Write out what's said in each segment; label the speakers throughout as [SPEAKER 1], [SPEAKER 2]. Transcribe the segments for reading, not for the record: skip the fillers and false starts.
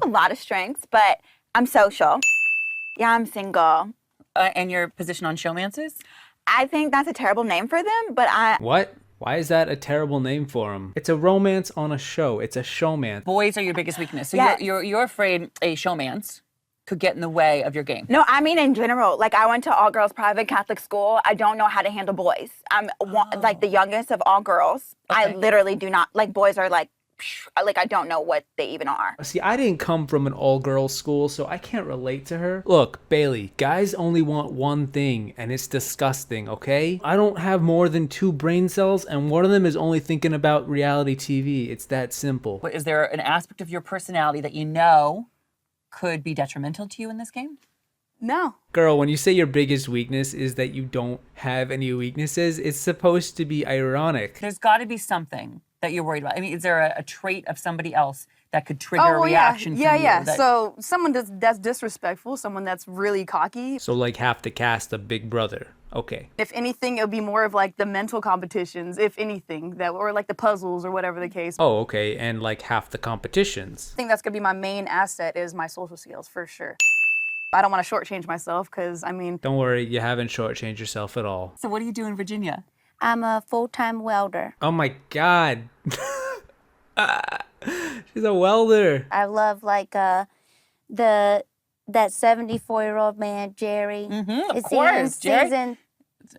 [SPEAKER 1] a lot of strengths, but I'm social. Yeah, I'm single.
[SPEAKER 2] And your position on showmances?
[SPEAKER 1] I think that's a terrible name for them, but I...
[SPEAKER 3] What? Why is that a terrible name for them? It's a romance on a show. It's a showman.
[SPEAKER 2] Boys are your biggest weakness. So
[SPEAKER 1] Yes.
[SPEAKER 2] you're afraid a showmance could get in the way of your game.
[SPEAKER 1] No, I mean in general. Like, I went to all-girls private Catholic school. I don't know how to handle boys. I'm like the youngest of all girls.
[SPEAKER 2] Okay.
[SPEAKER 1] I literally do not... Like, boys are like I don't know what they even are.
[SPEAKER 3] See, I didn't come from an all-girls school, so I can't relate to her. Look, Bailey, guys only want one thing, and it's disgusting, okay? I don't have more than 2 brain cells, and one of them is only thinking about reality TV. It's that simple.
[SPEAKER 2] But is there an aspect of your personality that you know could be detrimental to you in this game?
[SPEAKER 1] No.
[SPEAKER 3] Girl, when you say your biggest weakness is that you don't have any weaknesses, it's supposed to be ironic.
[SPEAKER 2] There's got to be something that you're worried about. I mean, is there a trait of somebody else that could trigger a reaction from you?
[SPEAKER 4] Yeah.
[SPEAKER 2] That...
[SPEAKER 4] So someone that's disrespectful, someone that's really cocky.
[SPEAKER 3] So like half the cast of Big Brother. Okay.
[SPEAKER 4] If anything, it would be more of like the mental competitions, if anything, that or like the puzzles or whatever the case.
[SPEAKER 3] Oh, okay. And like half the competitions.
[SPEAKER 4] I think that's gonna be my main asset is my social skills for sure. I don't want to shortchange myself because I mean.
[SPEAKER 3] Don't worry, you haven't shortchanged yourself at all.
[SPEAKER 2] So what do you do in Virginia?
[SPEAKER 5] I'm a full-time welder.
[SPEAKER 3] Oh my God. She's a welder.
[SPEAKER 5] I love like that 74-year-old man, Jerry.
[SPEAKER 2] Of
[SPEAKER 5] Is
[SPEAKER 2] course,
[SPEAKER 5] he in
[SPEAKER 2] Jerry.
[SPEAKER 5] season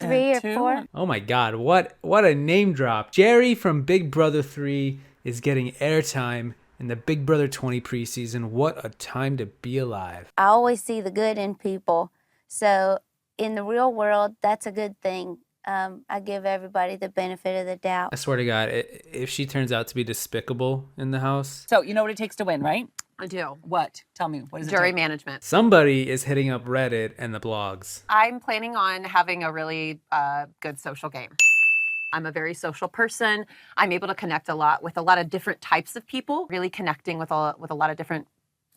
[SPEAKER 5] 3 or
[SPEAKER 2] 2.
[SPEAKER 5] 4?
[SPEAKER 3] Oh my God, what a name drop. Jerry from Big Brother 3 is getting airtime in the Big Brother 20 preseason. What a time to be alive.
[SPEAKER 5] I always see the good in people. So in the real world, that's a good thing. I give everybody the benefit of the doubt.
[SPEAKER 3] I swear to God, if she turns out to be despicable in the house.
[SPEAKER 2] So you know what it takes to win, right?
[SPEAKER 6] I do.
[SPEAKER 2] What? Tell me. What is it?
[SPEAKER 6] Jury
[SPEAKER 2] take?
[SPEAKER 6] management.
[SPEAKER 3] Somebody is hitting up Reddit and the blogs.
[SPEAKER 6] I'm planning on having a really good social game. I'm a very social person. I'm able to connect a lot with a lot of different types of people, really connecting with a lot of different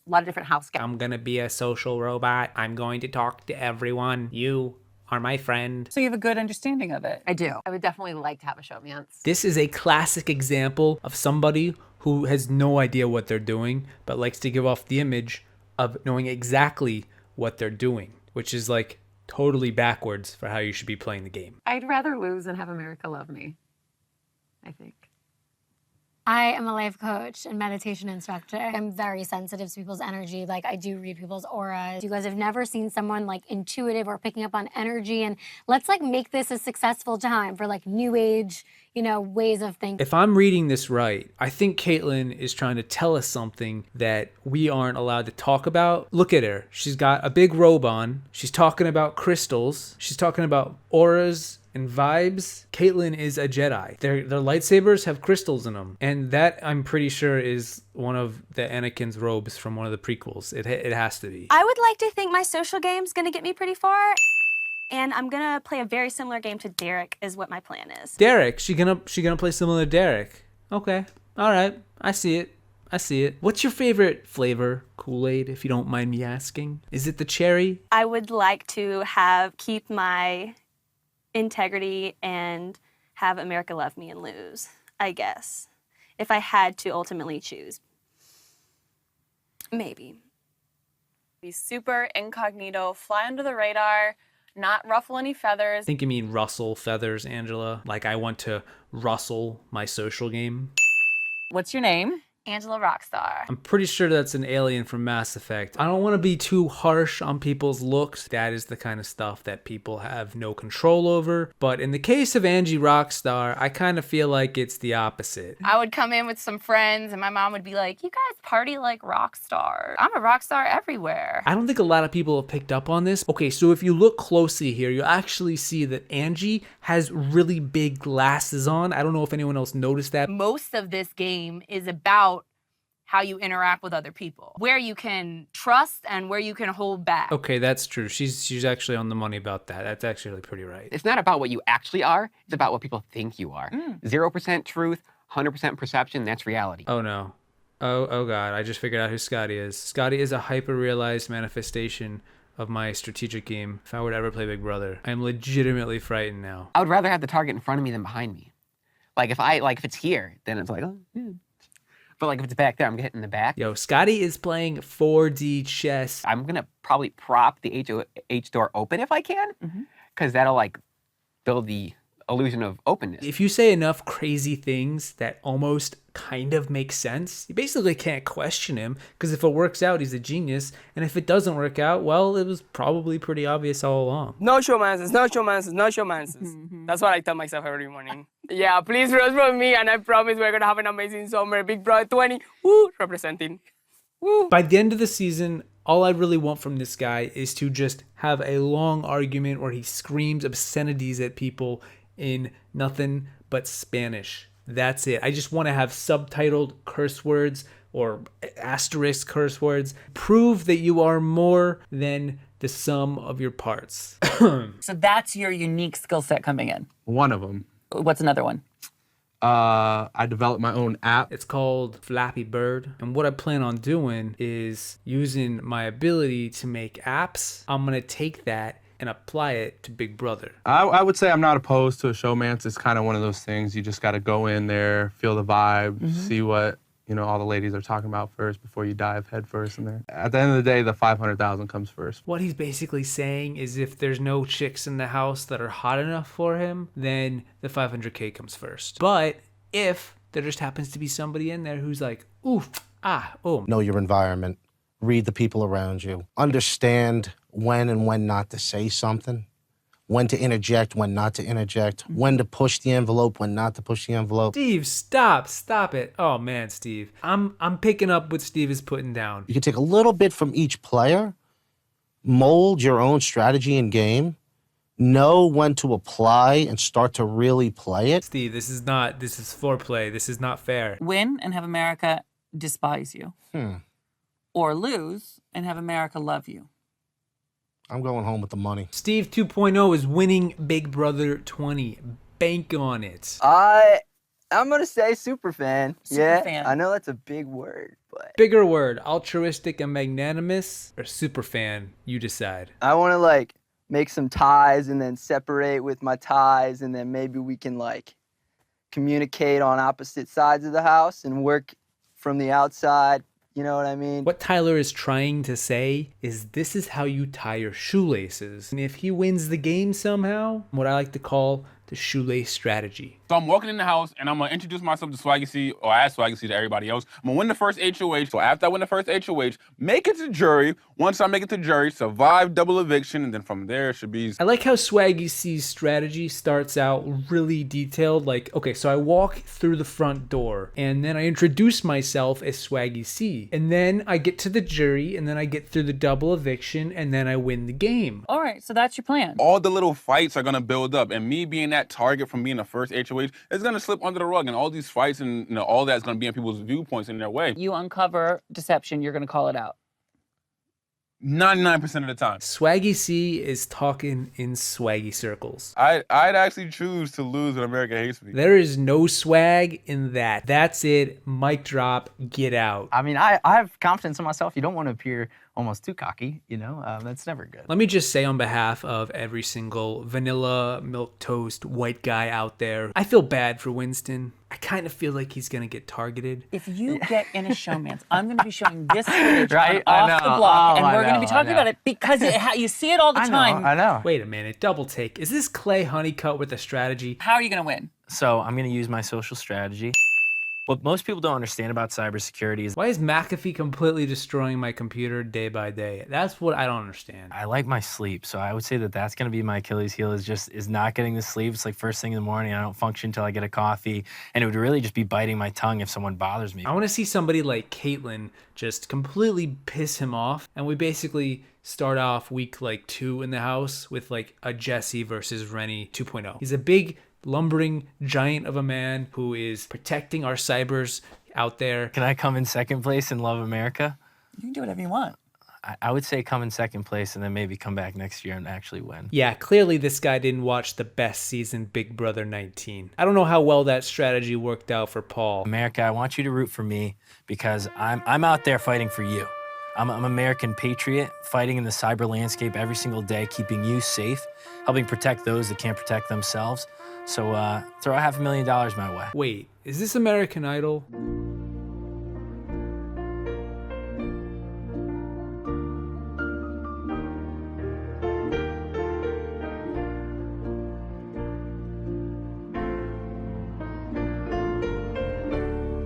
[SPEAKER 6] house guests.
[SPEAKER 3] I'm gonna be a social robot. I'm going to talk to everyone. You are my friend.
[SPEAKER 2] So you have a good understanding of it.
[SPEAKER 6] I do. I would definitely like to have a showmance.
[SPEAKER 3] This is a classic example of somebody who has no idea what they're doing, but likes to give off the image of knowing exactly what they're doing, which is like totally backwards for how you should be playing the game.
[SPEAKER 6] I'd rather lose and have America love me, I think.
[SPEAKER 7] I am a life coach and meditation instructor. I'm very sensitive to people's energy. Like, I do read people's auras. You guys have never seen someone like intuitive or picking up on energy, and let's like make this a successful time for like new age, ways of thinking.
[SPEAKER 3] If I'm reading this right, I think Caitlin is trying to tell us something that we aren't allowed to talk about. Look at her. She's got a big robe on. She's talking about crystals. She's talking about auras and vibes. Caitlin is a Jedi. Their lightsabers have crystals in them. And that, I'm pretty sure, is one of the Anakin's robes from one of the prequels. It has to be.
[SPEAKER 8] I would like to think my social game's gonna get me pretty far. And I'm gonna play a very similar game to Derek is what my plan is.
[SPEAKER 3] Derek, she gonna play similar to Derek. Okay. All right. I see it. What's your favorite flavor, Kool-Aid, if you don't mind me asking? Is it the cherry?
[SPEAKER 8] I would like to keep my integrity and have America love me and lose, I guess. If I had to ultimately choose. Maybe.
[SPEAKER 9] Be super incognito, fly under the radar, not ruffle any feathers.
[SPEAKER 3] I think you mean rustle feathers, Angela. Like I want to rustle my social game.
[SPEAKER 2] What's your name?
[SPEAKER 9] Angela Rockstar.
[SPEAKER 3] I'm pretty sure that's an alien from Mass Effect. I don't want to be too harsh on people's looks. That is the kind of stuff that people have no control over. But in the case of Angie Rockstar, I kind of feel like it's the opposite.
[SPEAKER 9] I would come in with some friends and my mom would be like, you guys party like rock stars. I'm a rock star everywhere.
[SPEAKER 3] I don't think a lot of people have picked up on this. Okay, so if you look closely here, you'll actually see that Angie has really big glasses on. I don't know if anyone else noticed that.
[SPEAKER 9] Most of this game is about how you interact with other people, where you can trust and where you can hold back.
[SPEAKER 3] Okay, that's true. She's actually on the money about that. That's actually pretty right.
[SPEAKER 10] It's not about what you actually are. It's about what people think you are. 0% truth, 100% perception, that's reality.
[SPEAKER 3] Oh, no. Oh, God. I just figured out who Scotty is. Scotty is a hyper-realized manifestation of my strategic game if I were to ever play Big Brother. I'm legitimately frightened now.
[SPEAKER 10] I would rather have the target in front of me than behind me. Like if it's here, then it's like, oh, yeah. But like if it's back there, I'm hitting the back.
[SPEAKER 3] Yo, Scotty is playing 4D chess.
[SPEAKER 10] I'm gonna probably prop the H door open if I can, because that'll like build the illusion of openness.
[SPEAKER 3] If you say enough crazy things that almost kind of make sense, you basically can't question him, because if it works out, he's a genius. And if it doesn't work out, well, it was probably pretty obvious all along.
[SPEAKER 11] No showmances, no showmances, no showmances. That's what I tell myself every morning. Yeah, please rest for me, and I promise we're gonna have an amazing summer. Big Brother 20, woo, representing. Woo.
[SPEAKER 3] By the end of the season, all I really want from this guy is to just have a long argument where he screams obscenities at people in nothing but Spanish. That's it. I just want to have subtitled curse words or asterisk curse words. Prove that you are more than the sum of your parts.
[SPEAKER 2] So that's your unique skill set coming in.
[SPEAKER 12] One of them.
[SPEAKER 2] What's another one?
[SPEAKER 12] I developed my own app.
[SPEAKER 3] It's called Flappy Bird. And what I plan on doing is using my ability to make apps. I'm going to take that and apply it to Big Brother.
[SPEAKER 12] I would say I'm not opposed to a showmance. It's kind of one of those things. You just got to go in there, feel the vibe, see what all the ladies are talking about first before you dive head first in there. At the end of the day, the 500,000 comes first.
[SPEAKER 3] What he's basically saying is if there's no chicks in the house that are hot enough for him, then the 500K comes first. But if there just happens to be somebody in there who's like, ooh, oh.
[SPEAKER 13] Know your environment. Read the people around you. Understand when and when not to say something. When to interject, when not to interject. When to push the envelope, when not to push the envelope.
[SPEAKER 3] Steve, stop it. Oh man, Steve. I'm picking up what Steve is putting down.
[SPEAKER 13] You can take a little bit from each player, mold your own strategy and game, know when to apply and start to really play it.
[SPEAKER 3] Steve, this is foreplay. This is not fair.
[SPEAKER 2] Win and have America despise you. Or lose and have America love you.
[SPEAKER 13] I'm going home with the money.
[SPEAKER 3] Steve 2.0 is winning Big Brother 20. Bank on it.
[SPEAKER 14] I'm going to say super fan.
[SPEAKER 2] Fan.
[SPEAKER 14] I know that's a big word, but...
[SPEAKER 3] Bigger word, altruistic and magnanimous, or super fan? You decide.
[SPEAKER 14] I want to, make some ties and then separate with my ties, and then maybe we can, communicate on opposite sides of the house and work from the outside. You know what I mean?
[SPEAKER 3] What Tyler is trying to say is this is how you tie your shoelaces. And if he wins the game somehow, what I like to call the shoelace strategy.
[SPEAKER 15] So I'm walking in the house and I'm gonna introduce myself to Swaggy C, or ask Swaggy C to everybody else. I'm gonna win the first HOH. So after I win the first HOH, make it to jury. Once I make it to jury, survive double eviction, and then from there it should be...
[SPEAKER 3] I like how Swaggy C's strategy starts out really detailed. Okay, so I walk through the front door and then I introduce myself as Swaggy C. And then I get to the jury and then I get through the double eviction and then I win the game.
[SPEAKER 2] All right, so that's your plan.
[SPEAKER 15] All the little fights are gonna build up, and me being that target from being the first HOH is gonna slip under the rug, and all these fights and all that's gonna be in people's viewpoints in their way.
[SPEAKER 2] You uncover deception, you're gonna call it out.
[SPEAKER 15] 99% of the time.
[SPEAKER 3] Swaggy C is talking in swaggy circles.
[SPEAKER 15] I'd actually choose to lose when America hates me.
[SPEAKER 3] There is no swag in that. That's it. Mic drop. Get out.
[SPEAKER 16] I mean, I have confidence in myself. You don't want to appear almost too cocky, that's never good.
[SPEAKER 3] Let me just say on behalf of every single vanilla milquetoast white guy out there, I feel bad for Winston. I kind of feel like he's going to get targeted.
[SPEAKER 2] If you get in a showmance, I'm going to be showing this footage
[SPEAKER 16] right?
[SPEAKER 2] off the block, and we're going to be talking about it because you see it all the time.
[SPEAKER 16] I know.
[SPEAKER 3] Wait a minute. Double take. Is this Clay Honeycutt with a strategy?
[SPEAKER 2] How are you going to win?
[SPEAKER 16] So I'm going to use my social strategy. What most people don't understand about cybersecurity is...
[SPEAKER 3] Why is McAfee completely destroying my computer day by day? That's what I don't understand.
[SPEAKER 16] I like my sleep, so I would say that that's going to be my Achilles heel is not getting the sleep. It's like first thing in the morning, I don't function until I get a coffee, and it would really just be biting my tongue if someone bothers me.
[SPEAKER 3] I want to see somebody like Caitlyn just completely piss him off, and we basically start off week 2 in the house with a Jesse versus Rennie 2.0. He's a big lumbering giant of a man who is protecting our cybers out there.
[SPEAKER 16] Can I come in second place and love America?
[SPEAKER 2] You can do whatever you want.
[SPEAKER 16] I would say come in second place and then maybe come back next year and actually win.
[SPEAKER 3] Yeah, clearly this guy didn't watch the best season, Big Brother 19. I don't know how well that strategy worked out for Paul.
[SPEAKER 16] America, I want you to root for me because I'm out there fighting for you. I'm an American patriot, fighting in the cyber landscape every single day, keeping you safe, helping protect those that can't protect themselves. So throw $500,000 my way.
[SPEAKER 3] Wait, is this American Idol?